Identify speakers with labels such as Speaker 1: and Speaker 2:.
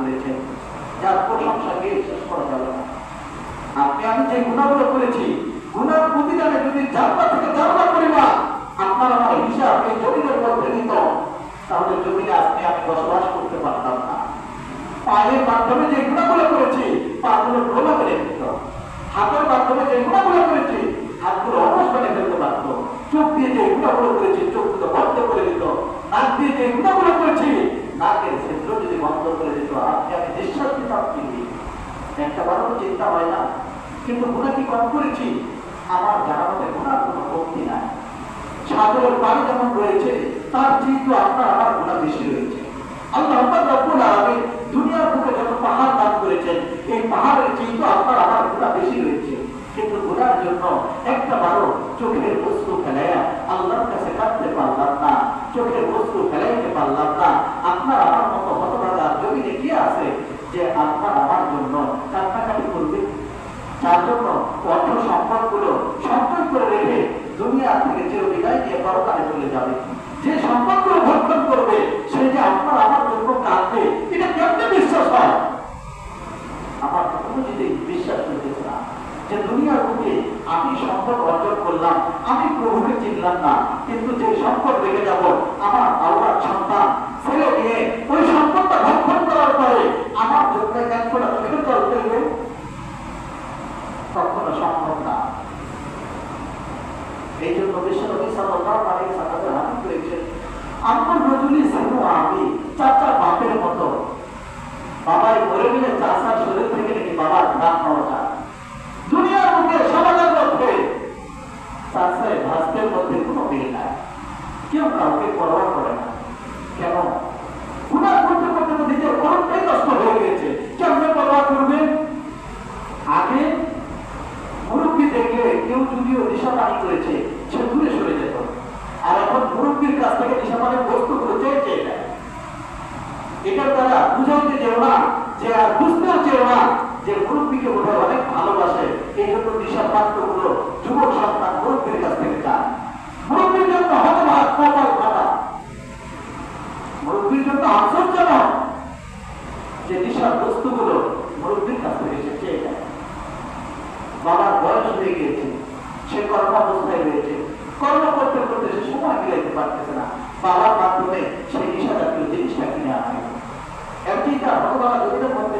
Speaker 1: করেছেন, যার প্রশংসাকে শেষ করা যাবে না। আপনি আমি যে গুণাগুলো করেছি, গুণার প্রতিদানে যদি জান্নাত থেকে জান্নাত পরিমাণ আপনার আমার হিসাব এই জমিনের মধ্যে নিত, তাহলে জমিনে আপনি আমি বসবাস করতে পারতাম না। পায়ের মাধ্যমে যে গুণাগুলো করেছি, পাগুলো ডোলা মেরে দিত। হাতের মাধ্যমে যে গুণাগুলো করেছি, হাতগুলো অবশ করে ফেলতে পারতো। চোখ দিয়ে যে গুণাগুলো করেছি, চোখগুলো বন্ধ করে দিত। নাক দিয়ে যে গুণাগুলো করেছি, নাকের ছিদ্র যদি বন্ধ করে দিত, আপনি আমি নিঃশ্বাস দিতাম কি? একটা বারো চিন্তা হয় না। কিন্তু গুণা কি কম করেছি? আমার জানা মতে গুণার কোনো কমতি নাই। সাগরের পানি যেমন রয়েছে, তার যেহেতু আপনার আমার গুণা বেশি রয়েছে। আল্লাহ রাব্বুল আলামিন দুনিয়ার বুকে যত পাহাড় দান করেছেন, এই পাহাড়ের যেহেতু আপনার আমার গুণা বেশি রয়েছে। কিন্তু গুণার জন্য একটা বারো চোখের বস্তু ফেলাইয়া আল্লাহর কাছে কাঁদতে পারলাম না, চোখের বস্তু ফেলাইতে পারলাম না। আপনার আমার মতো হতভাগা জমিনে কি আছে যে আপনার আমার জন্য কান্নাকাটি করবে? যার জন্য অর্থ সম্পদগুলো সঞ্চয় করে রেখে দুনিয়া থেকে চিরবিদায় নিয়ে পরকালে চলে যাবে। যে সম্পদগুলো ভক্ষণ করবে, সে যে আপনার আমার জন্য কাঁদবে, এটা কেমনে বিশ্বাস হয়? আমার কোনো যদি বিশ্বাস হইতেছে না যে দুনিয়ার বুকে আমি সম্পদ অর্জন করলাম, আমি প্রভুকে চিনলাম না, কিন্তু যে সম্পদ রেখে যাব আমার আল্লাহর সন্তান ছেলে নিয়ে, ওই সম্পদটা ভক্ষণ করার পরে আমার জন্য একজোড়া চোখের জল ফেলবে, কখনো সম্ভব না। এই জন্য বিশ্বনবী সাল্লাল্লাহু আলাইহি ওয়াসাল্লাম হাদিস করেছেন, আমার রজুলি সিনু আমি চাচা বাপের মতো। বাবাই মরে গেলে চাচার শরীর থেকে নাকি বাবার ঘাম পাওয়া যায়। দুনিয়ার মধ্যে সমাজের মধ্যে চাচায় ভাস্তের মধ্যে কোনো মিল নাই। কেউ কাউকে পরোয়া করে না। কেন? গুনাহ করতে করতে তো নিজের পরমটাই নষ্ট হয়ে গেছে, কেমনে পরোয়া করবে? আগে মুরব্বী দেখলে কেউ যদিও নেশাপানি করেছে, সে দূরে সরে যেত। আর এখন মুরব্বীর কাছ থেকে নেশাপানির বস্তুগুলো চেয়েছে। এটার দ্বারা বুঝাইতে চেও না, যে আর বুঝতেও চেও না যে মুরব্বীকে বোধহয় অনেক ভালোবাসে। এই জন্য নেশাপাত্রগুলো যুবক সন্তান মুরব্বীর কাছ থেকে চায়। মুরব্বীর জন্য হতভাগ, কপাল ফাটা। মুরব্বীর জন্য আশ্চর্যজনক যে নেশার বস্তুগুলো মুরব্বীর কাছ থেকে সে চেয়ে যায়। বাবার বয়স হয়ে গিয়েছে, সে কর্মাবস্থায় রয়েছে, কর্ম করতে করতে সে সময় মিলাইতে পারতেছে না, বাবার মাধ্যমে সেই নেশা জাতীয় জিনিসটা কিনে আনে। একটি হতভাগা জমিনের মধ্যে